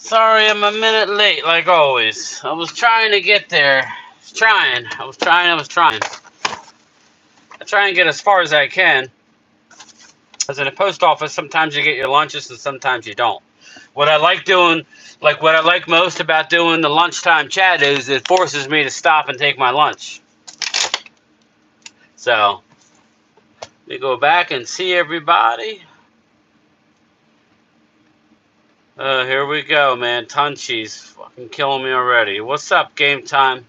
Sorry, I'm a minute late, like always. I was trying to get there. I was trying. I try and get as far as I can. As in a post office, sometimes you get your lunches and sometimes you don't. What I like doing, like what I like most about doing the lunchtime chat is it forces me to stop and take my lunch. So, we go back and see everybody. Here we go, man. Tunchi's fucking killing me already. What's up, game time?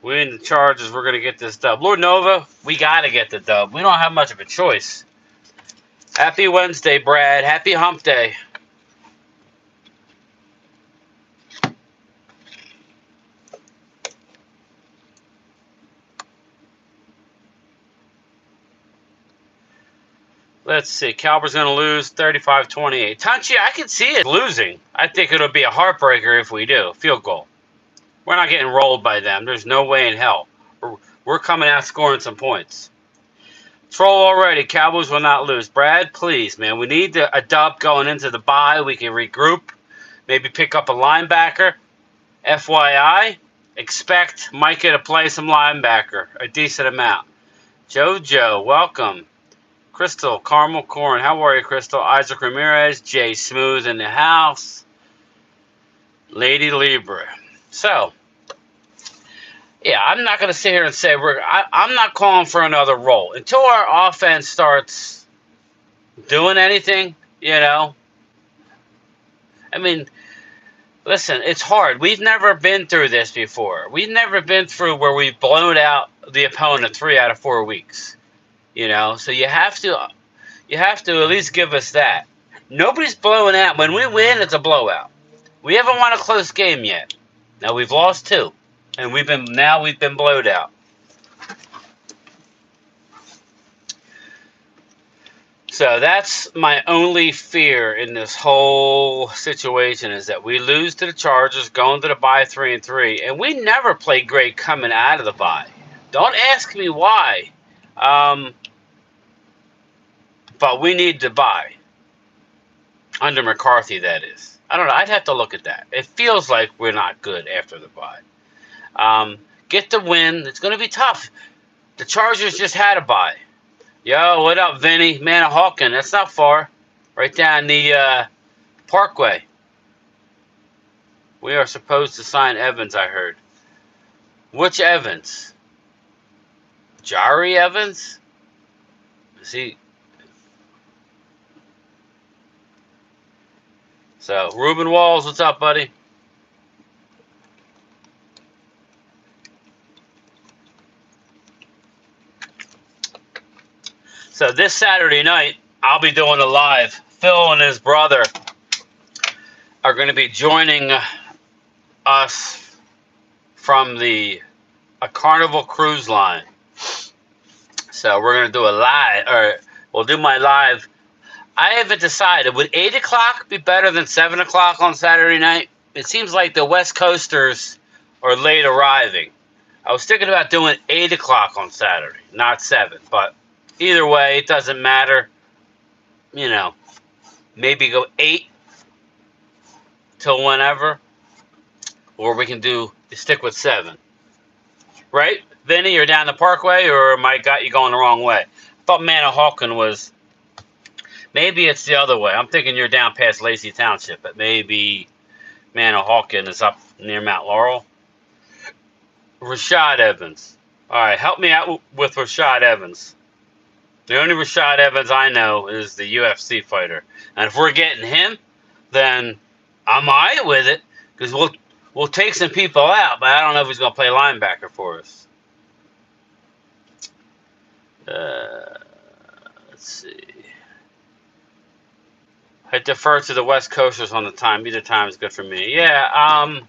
We in the Chargers. We're going to get this dub. Lord Nova, we got to get the dub. We don't have much of a choice. Happy Wednesday, Brad. Happy hump day. Let's see. Cowboys going to lose 35-28. Tunchi, I can see it losing. I think it'll be a heartbreaker if we do. Field goal. We're not getting rolled by them. There's no way in hell. We're coming out scoring some points. Troll already. Cowboys will not lose. Brad, please, man. We need a dub going into the bye. We can regroup. Maybe pick up a linebacker. FYI, expect Micah to play some linebacker. A decent amount. JoJo, welcome. Crystal, Caramel Corn. How are you, Crystal? Isaac Ramirez. Jay Smooth in the house. Lady Libra. So, yeah, I'm not going to sit here and say I'm not calling for another roll. Until our offense starts doing anything, I mean, listen, it's hard. We've never been through this before. We've never been through where we've blown out the opponent 3 out of 4 weeks. So you have to at least give us that. Nobody's blowing out. When we win, it's a blowout. We haven't won a close game yet. Now we've lost 2. And we've been blowed out. So that's my only fear in this whole situation is that we lose to the Chargers, going to the bye 3-3, and we never played great coming out of the bye. Don't ask me why, but we need to bye under McCarthy. That is, I don't know. I'd have to look at that. It feels like we're not good after the bye. Get the win. It's going to be tough. The Chargers just had a bye. Yo, what up, Vinny? Manahawkin. That's not far. Right down the Parkway. We are supposed to sign Evans, I heard. Which Evans? Jari Evans? Is he? So, Ruben Walls, what's up, buddy? So this Saturday night, I'll be doing a live. Phil and his brother are going to be joining us from a Carnival cruise line. So we're going to do a live, or we'll do my live. I haven't decided. Would 8 o'clock be better than 7 o'clock on Saturday night? It seems like the West Coasters are late arriving. I was thinking about doing 8 o'clock on Saturday, not 7, but either way, it doesn't matter. Maybe go 8 till whenever. Or we can stick with 7. Right? Vinny, you're down the Parkway, or am I got you going the wrong way? I thought Manahawkin was... Maybe it's the other way. I'm thinking you're down past Lacey Township, but maybe Manahawkin is up near Mount Laurel. Rashad Evans. All right, help me out with Rashad Evans. The only Rashad Evans I know is the UFC fighter. And if we're getting him, then I'm all right with it. Because we'll take some people out, but I don't know if he's going to play linebacker for us. Let's see. I defer to the West Coasters on the time. Either time is good for me. Yeah,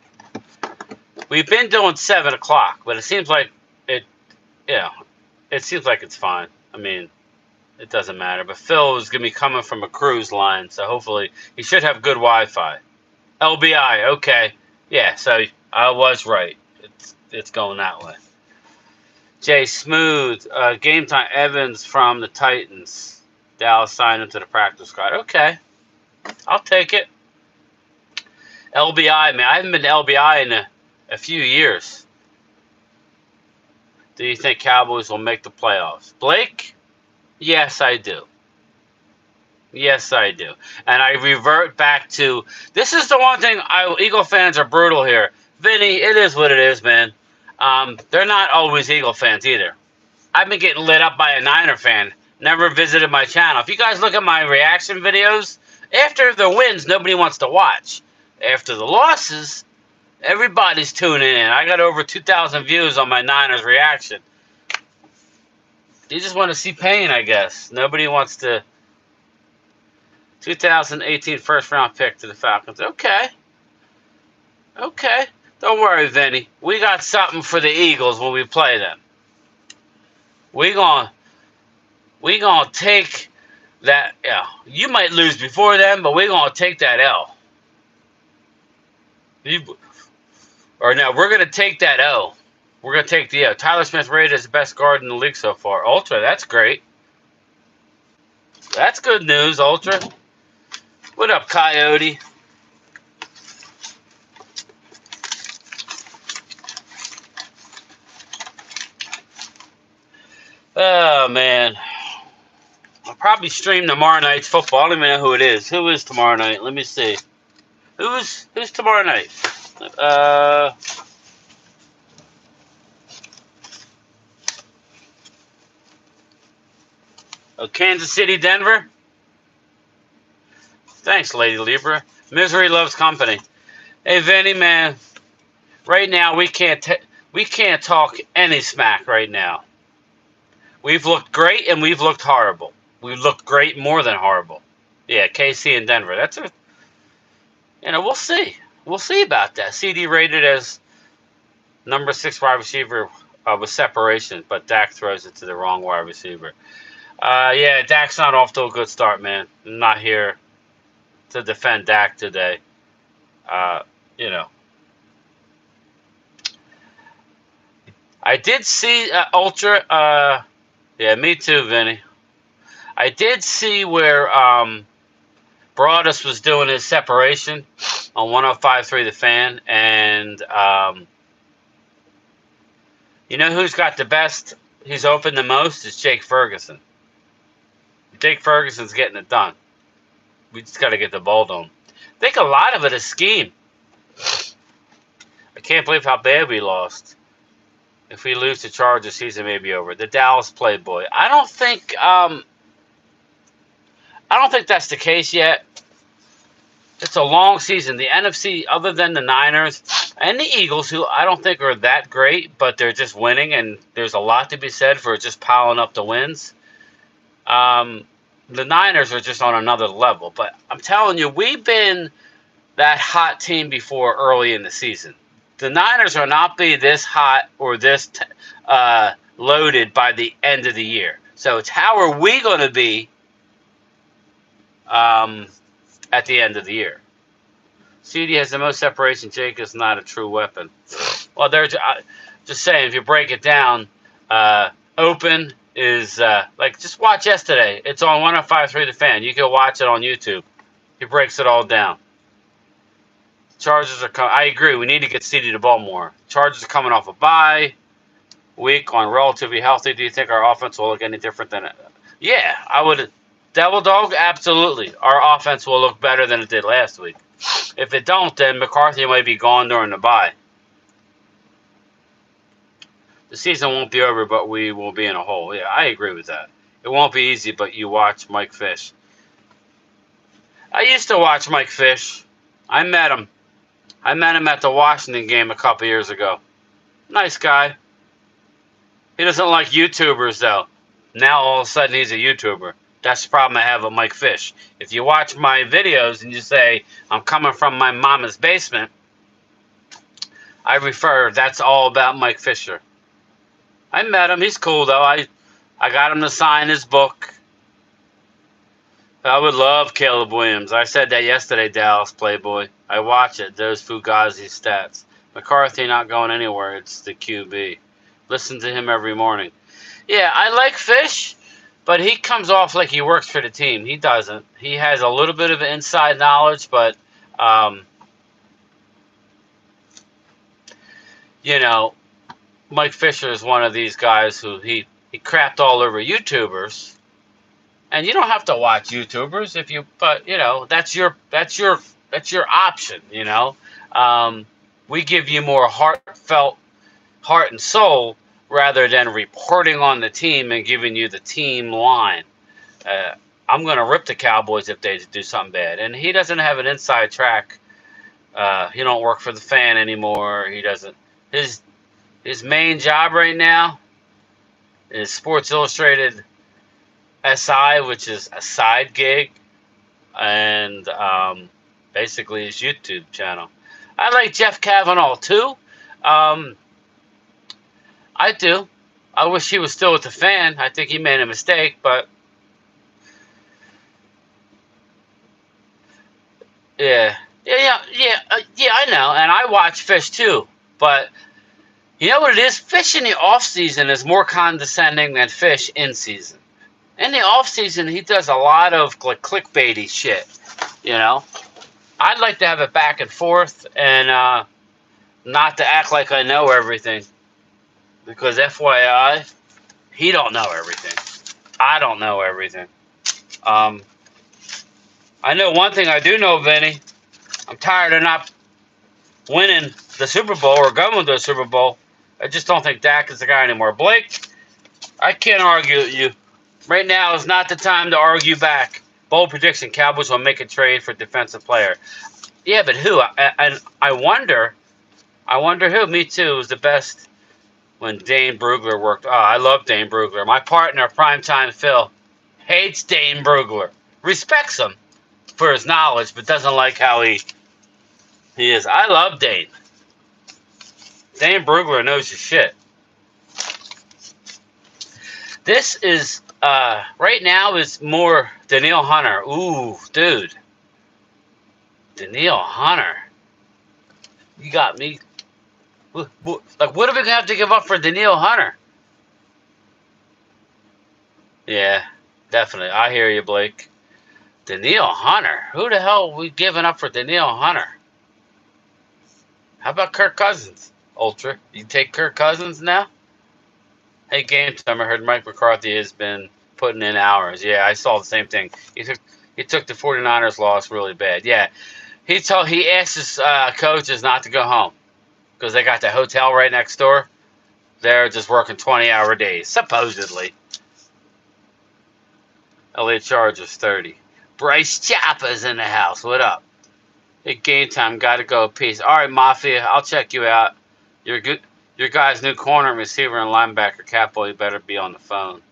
we've been doing 7 o'clock, but it seems like it seems like it's fine. I mean, it doesn't matter. But Phil is going to be coming from a cruise line, so hopefully he should have good Wi-Fi. LBI, okay. Yeah, so I was right. It's going that way. Jay Smooth, game time Evans from the Titans. Dallas signed him to the practice squad. Okay. I'll take it. LBI, man. I haven't been to LBI in a few years. Do you think Cowboys will make the playoffs? Blake? Yes, I do. Yes, I do. And I revert back to, this is the one thing, Eagle fans are brutal here. Vinny, it is what it is, man. They're not always Eagle fans either. I've been getting lit up by a Niner fan. Never visited my channel. If you guys look at my reaction videos, after the wins, nobody wants to watch. After the losses, everybody's tuning in. I got over 2,000 views on my Niners reaction. You just want to see pain, I guess. Nobody wants to. 2018 first round pick to the Falcons. Okay. Okay. Don't worry, Vinny. We got something for the Eagles when we play them. We gonna take that L. You might lose before them, but we're gonna take that L. We're gonna take that O. We're gonna take the O. Tyler Smith rated as the best guard in the league so far. Ultra, that's great. That's good news, Ultra. What up, Coyote? Oh, man. I'll probably stream tomorrow night's football. I don't even know who it is. Who is tomorrow night? Let me see. Who's tomorrow night? Kansas City, Denver? Thanks, Lady Libra. Misery loves company. Hey, Vinny, man. Right now, we can't talk any smack right now. We've looked great and we've looked horrible. We've looked great more than horrible. Yeah, KC and Denver. That's a. We'll see. We'll see about that. CD rated as number 6 wide receiver with separation, but Dak throws it to the wrong wide receiver. Yeah, Dak's not off to a good start, man. I'm not here to defend Dak today. I did see Ultra. Yeah, me too, Vinny. I did see where Broadus was doing his separation on 105.3 The Fan, and you know who's got the best? He's open the most is Jake Ferguson. Jake Ferguson's getting it done. We just got to get the ball to him. I think a lot of it is scheme. I can't believe how bad we lost. If we lose to Chargers, season may be over. The Dallas Playboy. I don't think that's the case yet. It's a long season. The NFC, other than the Niners and the Eagles, who I don't think are that great, but they're just winning, and there's a lot to be said for just piling up the wins. The Niners are just on another level. But I'm telling you, we've been that hot team before early in the season. The Niners will not be this hot or this loaded by the end of the year. So it's how are we going to be at the end of the year? CD has the most separation. Jake is not a true weapon. Well, they're just saying, if you break it down, open is just watch yesterday. It's on 105.3 The Fan. You can watch it on YouTube. He breaks it all down. Chargers are coming. I agree. We need to get CD to Baltimore. Chargers are coming off a bye week on relatively healthy. Do you think our offense will look any different than it? Yeah, I would. Devil Dog, absolutely. Our offense will look better than it did last week. If it don't, then McCarthy might be gone during the bye. The season won't be over, but we will be in a hole. Yeah, I agree with that. It won't be easy, but you watch Mike Fish. I used to watch Mike Fish. I met him. I met him at the Washington game a couple years ago. Nice guy. He doesn't like YouTubers, though. Now, all of a sudden, he's a YouTuber. That's the problem I have with Mike Fish. If you watch my videos and you say, I'm coming from my mama's basement, I refer, that's all about Mike Fisher. I met him. He's cool, though. I got him to sign his book. I would love Caleb Williams. I said that yesterday, Dallas Playboy. I watch it, those Fugazi stats. McCarthy not going anywhere. It's the QB. Listen to him every morning. Yeah, I like Fish, but he comes off like he works for the team. He doesn't. He has a little bit of inside knowledge, but you know, Mike Fisher is one of these guys who he crapped all over YouTubers, and you don't have to watch YouTubers if you, but you know that's your option. We give you more heartfelt, heart and soul rather than reporting on the team and giving you the team line. Uh, I'm gonna rip the Cowboys if they do something bad, and he doesn't have an inside track. He don't work for the fan anymore. He doesn't. His main job right now is Sports Illustrated SI, which is a side gig, and basically his YouTube channel. I like Jeff Kavanaugh too. Um, I do. I wish he was still with the fan. I think he made a mistake, but yeah, yeah. I know, and I watch Fish too. But you know what it is? Fish in the off season is more condescending than Fish in season. In the off season, he does a lot of like clickbaity shit. You know, I'd like to have it back and forth, and not to act like I know everything. Because FYI, he don't know everything. I don't know everything. Um, I know one thing I do know, Vinny. I'm tired of not winning the Super Bowl or going to the Super Bowl. I just don't think Dak is the guy anymore. Blake, I can't argue with you. Right now is not the time to argue back. Bold prediction, Cowboys will make a trade for defensive player. Yeah, but who? And I wonder who. Me too, was the best when Dane Brugler worked. Oh, I love Dane Brugler. My partner, Primetime Phil, hates Dane Brugler. Respects him for his knowledge, but doesn't like how he is. I love Dane. Dane Brugler knows his shit. This is, right now is more Danielle Hunter. Ooh, dude. Danielle Hunter. You got me. Like, what are we going to have to give up for Danielle Hunter? Yeah, definitely. I hear you, Blake. Danielle Hunter? Who the hell are we giving up for Danielle Hunter? How about Kirk Cousins, Ultra? You take Kirk Cousins now? Hey, Game Time, I heard Mike McCarthy has been putting in hours. Yeah, I saw the same thing. He took the 49ers loss really bad. Yeah, he asked his coaches not to go home because they got the hotel right next door. They're just working 20-hour days, supposedly. LA Chargers 30. Bryce Chappa's in the house. What up? Hey, Game Time, gotta go. Peace. All right, Mafia, I'll check you out. You're good. Your guy's new corner, receiver, and linebacker, Catboy, you better be on the phone.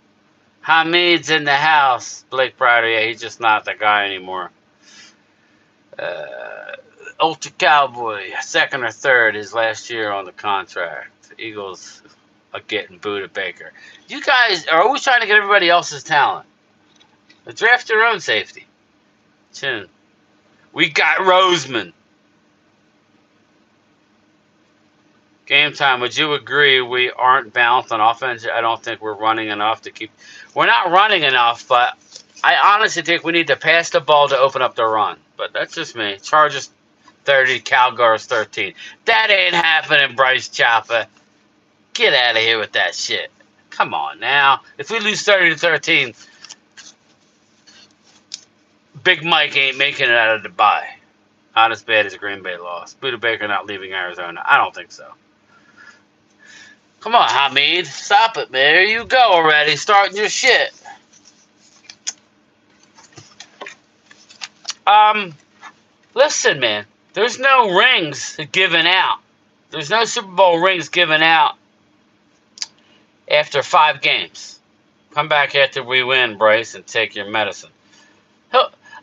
Hamid's in the house. Blake Browder, yeah, he's just not the guy anymore. Ultra Cowboy, second or third his last year on the contract. The Eagles are getting Buda Baker. You guys are always trying to get everybody else's talent. Draft your own safety. Chin. We got Roseman. Game Time, would you agree we aren't balanced on offense? I don't think we're running enough to keep... We're not running enough, but I honestly think we need to pass the ball to open up the run. But that's just me. Chargers 30, Cowgirls 13. That ain't happening, Bryce Chopper. Get out of here with that shit. Come on now. If we lose 30-13, Big Mike ain't making it out of Dubai. Not as bad as a Green Bay loss. Buda Baker not leaving Arizona. I don't think so. Come on, Hamid. Stop it, man. There you go already. Starting your shit. Listen, man. There's no rings given out. There's no Super Bowl rings given out after 5 games. Come back after we win, Bryce, and take your medicine.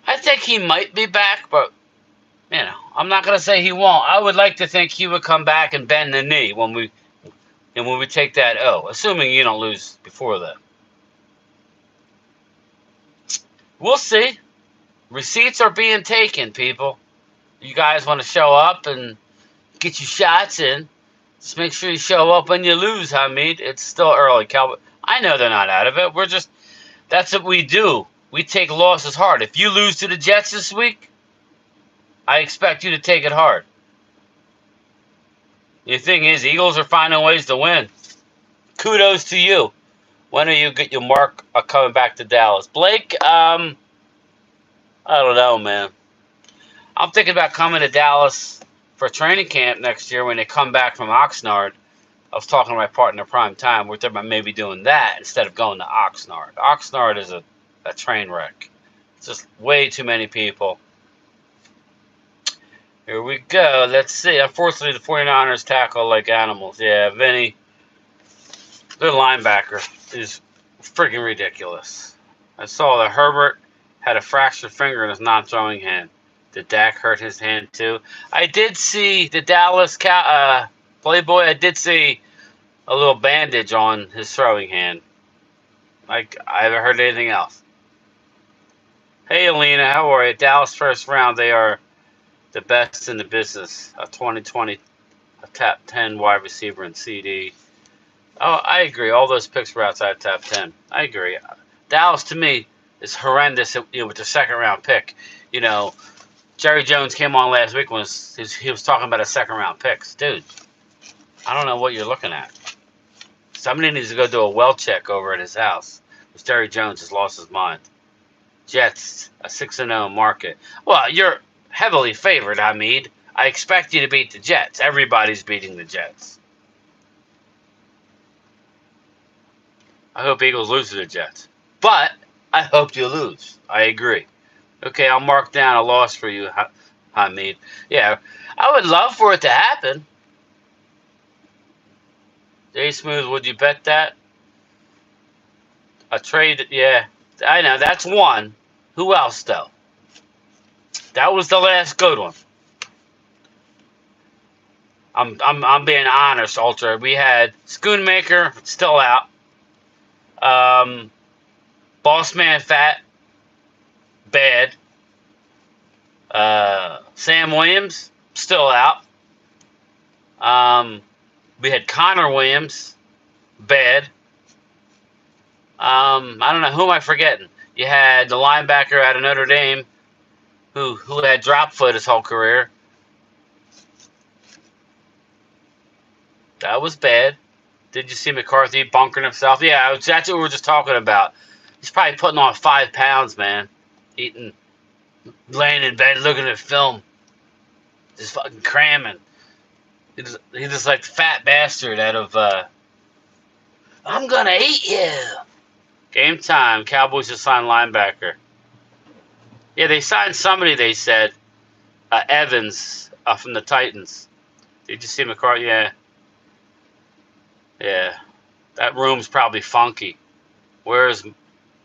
I think he might be back, but, you know, I'm not going to say he won't. I would like to think he would come back and bend the knee when we take that O, assuming you don't lose before that. We'll see. Receipts are being taken, people. You guys want to show up and get your shots in. Just make sure you show up when you lose, Hamid. It's still early, Cowboy. I know they're not out of it. That's what we do. We take losses hard. If you lose to the Jets this week, I expect you to take it hard. The thing is, Eagles are finding ways to win. Kudos to you. When do you get your mark coming back to Dallas? Blake, I don't know, man. I'm thinking about coming to Dallas for training camp next year when they come back from Oxnard. I was talking to my partner Prime Time. We're thinking about maybe doing that instead of going to Oxnard. Oxnard is a train wreck. It's just way too many people. Here we go. Let's see. Unfortunately, the 49ers tackle like animals. Yeah, Vinny, their linebacker, is freaking ridiculous. I saw that Herbert had a fractured finger in his non-throwing hand. Did Dak hurt his hand too? I did see the Dallas Playboy. I did see a little bandage on his throwing hand. Like, I haven't heard anything else. Hey, Alina, how are you? Dallas first round. They are the best in the business. A 2020 a top 10 wide receiver in CD. Oh, I agree. All those picks were outside top 10. I agree. Dallas, to me, is horrendous with the second round pick. Jerry Jones came on last week when he was talking about a second round picks. Dude, I don't know what you're looking at. Somebody needs to go do a well check over at his house. Because Jerry Jones has lost his mind. Jets, a 6-0 market. Well, you're heavily favored, Hamid. I expect you to beat the Jets. Everybody's beating the Jets. I hope Eagles lose to the Jets. But I hope you lose. I agree. Okay, I'll mark down a loss for you, Hamid. Yeah, I would love for it to happen. Jay Smooth, would you bet that? A trade, yeah. I know, that's one. Who else, though? That was the last good one. I'm being honest, Ultra. We had Schoonmaker, still out. Boss Man Fat, bad. Sam Williams, still out. We had Connor Williams, bad. I don't know, who am I forgetting? You had the linebacker out of Notre Dame who had drop foot his whole career. That was bad. Did you see McCarthy bunkering himself? Yeah, that's what we were just talking about. He's probably putting on 5 pounds, man. Eating, laying in bed, looking at film. Just fucking cramming. He's just like the fat bastard out of, I'm gonna eat you. Game time. Cowboys just signed linebacker. Yeah, they signed somebody, they said. Evans from the Titans. Did you see McCarthy? Yeah. Yeah. That room's probably funky. Where's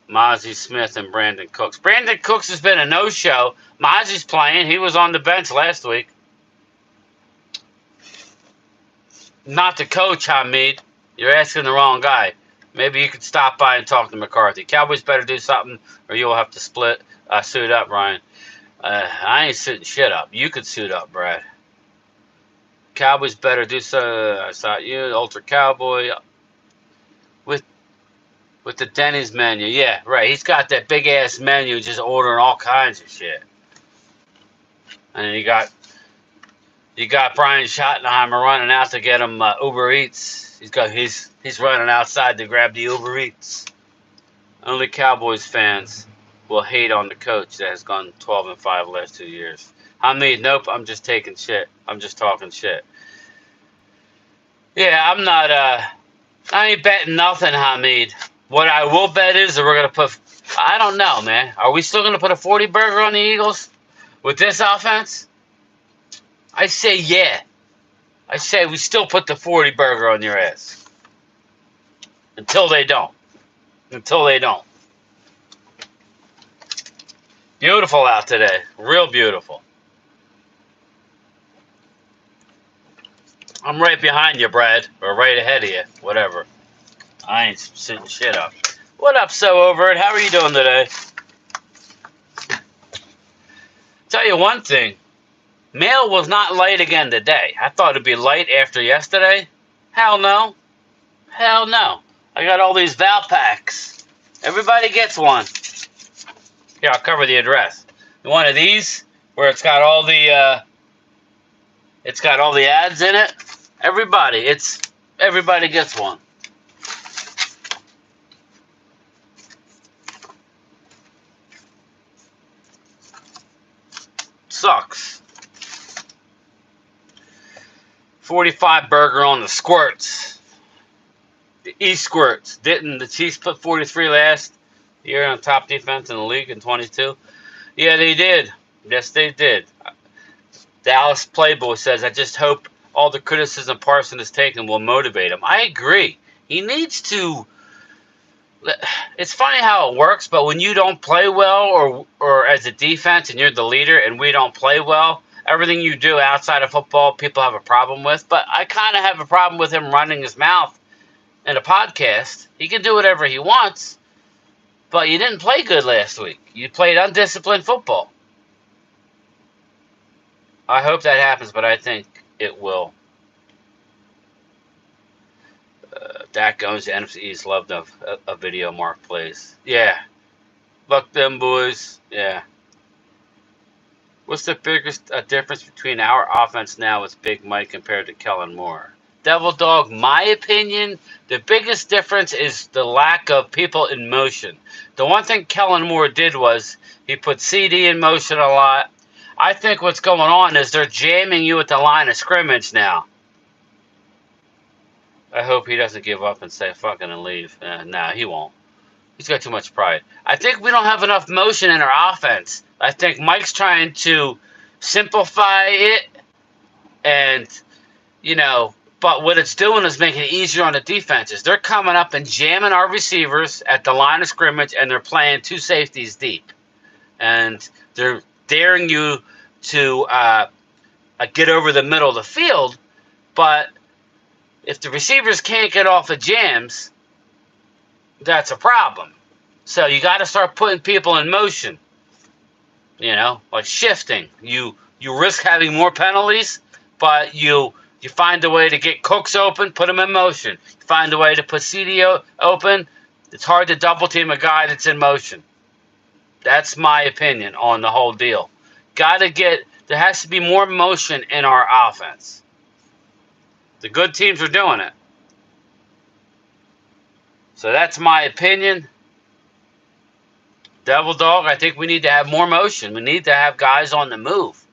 Mozzie Smith and Brandon Cooks? Brandon Cooks has been a no-show. Mozzie's playing. He was on the bench last week. Not the coach, Hamid. You're asking the wrong guy. Maybe you could stop by and talk to McCarthy. Cowboys better do something, or you'll have to suit up, Ryan. I ain't suiting shit up. You could suit up, Brad. Cowboys better do so. I saw you, Ultra Cowboy, with the Denny's menu. Yeah, right. He's got that big ass menu, just ordering all kinds of shit. And then you got Brian Schottenheimer running out to get him Uber Eats. He's running outside to grab the Uber Eats. Only Cowboys fans will hate on the coach that has gone 12-5 last 2 years. Hamid, nope, I'm just taking shit. I'm just talking shit. Yeah, I'm not, I ain't betting nothing, Hamid. What I will bet is that we're going to put, I don't know, man. Are we still going to put a 40 burger on the Eagles with this offense? I say yeah. I say we still put the 40 burger on your ass. Until they don't. Until they don't. Beautiful out today. Real beautiful. I'm right behind you, Brad. Or right ahead of you. Whatever. I ain't sitting shit up. What up, So Over It? How are you doing today? Tell you one thing. Mail was not light again today. I thought it'd be light after yesterday. Hell no. Hell no. I got all these Val packs. Everybody gets one. Here, I'll cover the address. One of these, where it's got all the ads in it, Everybody gets one. Sucks. 45 burger on the squirts. The E-squirts. Didn't the Chiefs put 43 last year on top defense in the league in 22? Yeah, they did. Yes, they did. Dallas Playboy says, I just hope all the criticism Parson has taken will motivate him. I agree. He needs to. It's funny how it works, but when you don't play well or as a defense and you're the leader and we don't play well, everything you do outside of football, people have a problem with. But I kind of have a problem with him running his mouth in a podcast. He can do whatever he wants, but you didn't play good last week. You played undisciplined football. I hope that happens, but I think it will. Dak owns the NFC East. Loved a video Mark plays. Yeah. Fuck them boys. Yeah. What's the biggest difference between our offense now with Big Mike compared to Kellen Moore? Devil Dog, my opinion, the biggest difference is the lack of people in motion. The one thing Kellen Moore did was he put CD in motion a lot. I think what's going on is they're jamming you at the line of scrimmage now. I hope he doesn't give up and say fucking and leave. Nah, he won't. He's got too much pride. I think we don't have enough motion in our offense. I think Mike's trying to simplify it and, but what it's doing is making it easier on the defenses. They're coming up and jamming our receivers at the line of scrimmage, and they're playing two safeties deep. And they're daring you to get over the middle of the field, but if the receivers can't get off of jams, that's a problem. So you got to start putting people in motion, like shifting. You risk having more penalties, but you find a way to get Cooks open, put them in motion. You find a way to put CD open. It's hard to double team a guy that's in motion. That's my opinion on the whole deal. There has to be more motion in our offense. The good teams are doing it. So that's my opinion. Devil Dog, I think we need to have more motion. We need to have guys on the move.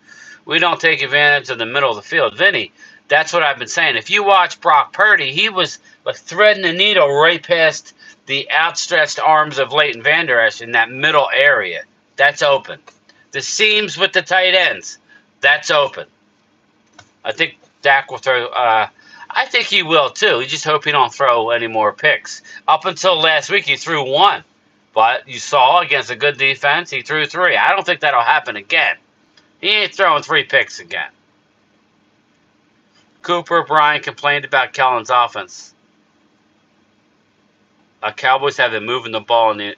We don't take advantage of the middle of the field. Vinny, that's what I've been saying. If you watch Brock Purdy, he was like threading the needle right past the outstretched arms of Leighton Vander Esch in that middle area. That's open. The seams with the tight ends, that's open. I think Dak will throw. I think he will too. You just hope he don't throw any more picks. Up until last week, he threw one, but you saw against a good defense, he threw three. I don't think that'll happen again. He ain't throwing 3 picks again. Cooper Bryant complained about Kellen's offense. Cowboys have been moving the ball in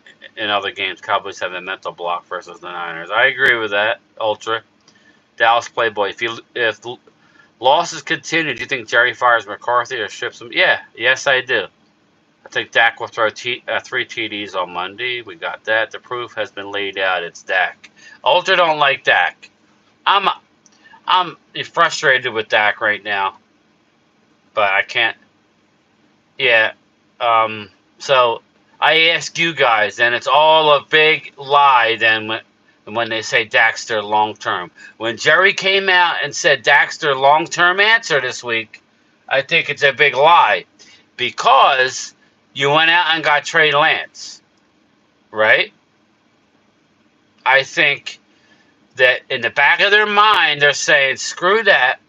other games. Cowboys have a mental block versus the Niners. I agree with that. Ultra. Dallas Playboy. If losses continue, do you think Jerry fires McCarthy or ships him? Yeah. Yes, I do. I think Dak will throw 3 TDs on Monday. We got that. The proof has been laid out. It's Dak. Ultra don't like Dak. I'm frustrated with Dak right now. But I can't. Yeah. So I ask you guys, and it's all a big lie then when they say Dak's their long-term. When Jerry came out and said Dak's their long-term answer this week, I think it's a big lie. Because you went out and got Trey Lance. Right? I think that in the back of their mind, they're saying, screw that.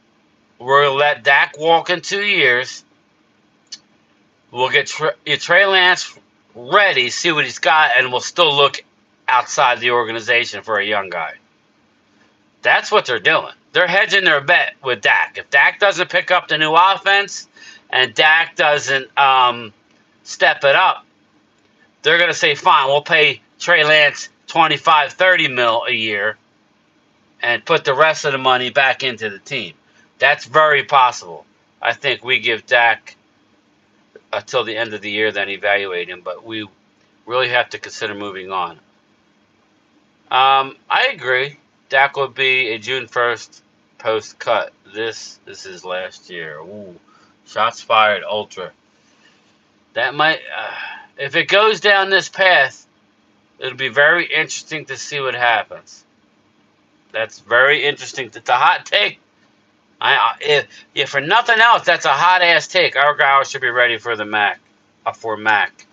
We're going to let Dak walk in 2 years. We'll get Trey Lance ready, see what he's got, and we'll still look outside the organization for a young guy. That's what they're doing. They're hedging their bet with Dak. If Dak doesn't pick up the new offense and Dak doesn't step it up, they're going to say, fine, we'll pay Trey Lance $25-30 million a year and put the rest of the money back into the team. That's very possible. I think we give Dak until the end of the year, then evaluate him. But we really have to consider moving on. I agree. Dak will be a June 1st post-cut. This is last year. Ooh. Shots fired, Ultra. That might, if it goes down this path, it'll be very interesting to see what happens. That's very interesting. It's a hot take. If for nothing else, that's a hot ass take. Our guys should be ready for the Mac, for Mac.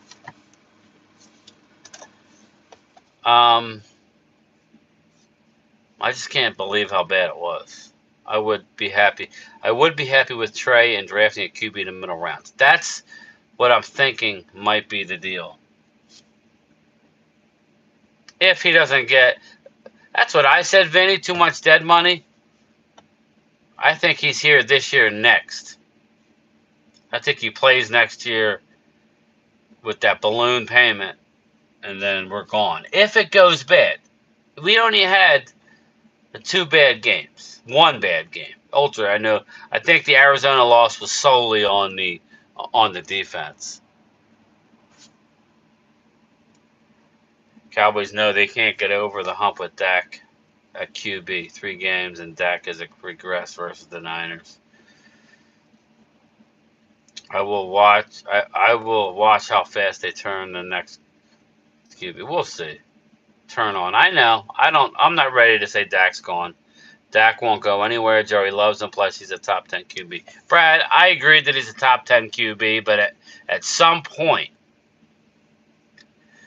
I just can't believe how bad it was. I would be happy. I would be happy with Trey and drafting a QB in the middle rounds. That's what I'm thinking might be the deal. If he doesn't get, that's what I said, Vinny. Too much dead money. I think he's here this year, next. I think he plays next year with that balloon payment, and then we're gone. If it goes bad, we only had 2 bad games, 1 bad game. Ultra, I know. I think the Arizona loss was solely on the defense. Cowboys know they can't get over the hump with Dak at QB. 3 games, and Dak has regressed versus the Niners. I will watch. I will watch how fast they turn the next QB. We'll see. Turn on. I know. I'm not ready to say Dak's gone. Dak won't go anywhere. Joey loves him. Plus, he's a top 10 QB. Brad, I agree that he's a top 10 QB, but at some point,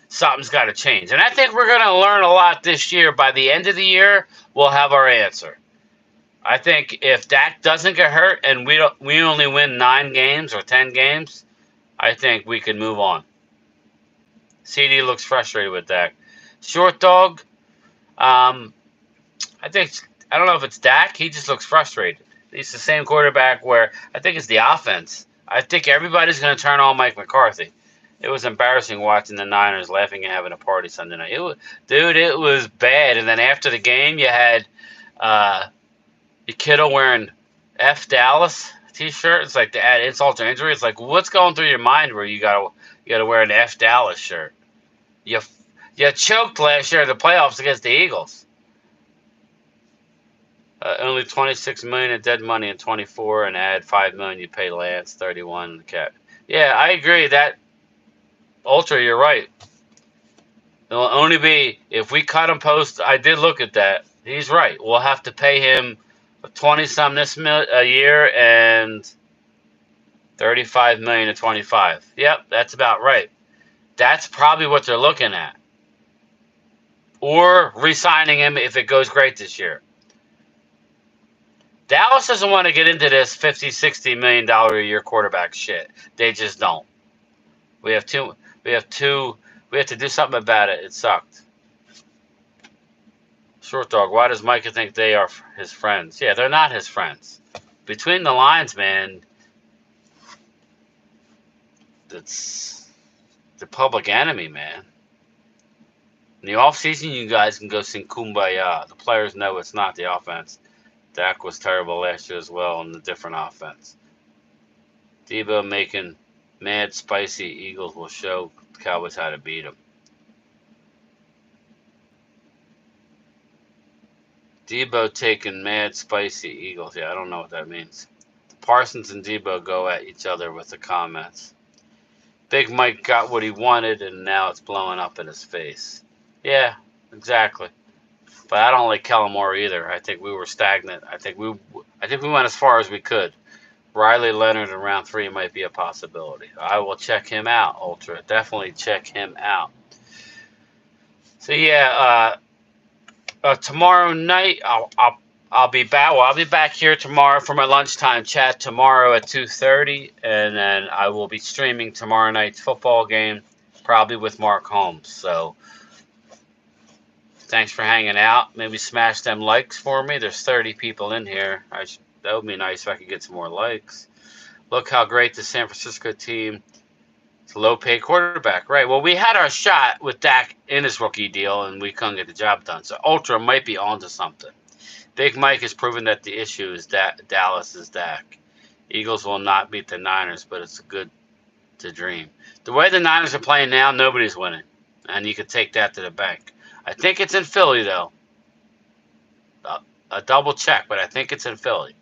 something's got to change. And I think we're going to learn a lot this year. By the end of the year, we'll have our answer. I think if Dak doesn't get hurt and we only win 9 games or 10 games, I think we can move on. CD looks frustrated with Dak. Short dog, I don't know if it's Dak. He just looks frustrated. He's the same quarterback where I think it's the offense. I think everybody's going to turn on Mike McCarthy. It was embarrassing watching the Niners laughing and having a party Sunday night. It was bad. And then after the game, you had Kittle wearing F Dallas t-shirt. It's like to add insult to injury. It's like, what's going through your mind where you gotta wear an F Dallas shirt? You choked last year in the playoffs against the Eagles. Only $26 million in dead money in 24, and add $5 million you pay Lance, 31 in the cap. Yeah, I agree that Ultra, you're right. It'll only be if we cut him post. I did look at that. He's right. We'll have to pay him 20-some this a year and $35 million to 25. Yep, that's about right. That's probably what they're looking at. Or re-signing him if it goes great this year. Dallas doesn't want to get into this $50-60 million a year quarterback shit. They just don't. We have to do something about it. It sucked. Short dog, why does Micah think they are his friends? Yeah, they're not his friends. Between the lines, man, that's the public enemy, man. In the offseason, you guys can go sing Kumbaya. The players know it's not the offense. Dak was terrible last year as well in the different offense. Debo making mad, spicy Eagles will show the Cowboys how to beat them. Debo taking mad, spicy Eagles. Yeah, I don't know what that means. Parsons and Debo go at each other with the comments. Big Mike got what he wanted, and now it's blowing up in his face. Yeah, exactly. But I don't like Kellen Moore either. I think we were stagnant. I think we went as far as we could. Riley Leonard in round 3 might be a possibility. I will check him out, Ultra. Definitely check him out. So yeah, tomorrow night I'll be back. Well, I'll be back here tomorrow for my lunchtime chat tomorrow at 2:30, and then I will be streaming tomorrow night's football game, probably with Mark Holmes. So thanks for hanging out. Maybe smash them likes for me. There's 30 people in here. That would be nice if I could get some more likes. Look how great the San Francisco team. It's a low-paid quarterback. Right. Well, we had our shot with Dak in his rookie deal, and we couldn't get the job done. So Ultra might be onto something. Big Mike has proven that the issue is that Dallas is Dak. Eagles will not beat the Niners, but it's good to dream. The way the Niners are playing now, nobody's winning. And you could take that to the bank. I think it's in Philly, though. A double check, but I think it's in Philly.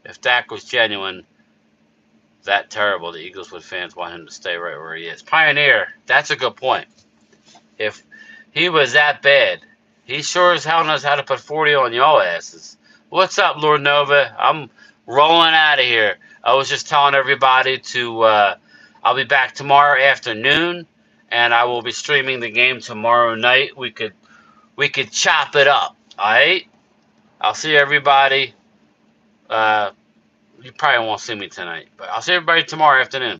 If Dak was genuine, that terrible. The Eagleswood fans want him to stay right where he is. Pioneer, that's a good point. If he was that bad, he sure as hell knows how to put 40 on y'all asses. What's up, Lord Nova? I'm rolling out of here. I was just telling everybody to, I'll be back tomorrow afternoon, and I will be streaming the game tomorrow night. We could chop it up, alright? I'll see everybody. You probably won't see me tonight, but I'll see everybody tomorrow afternoon.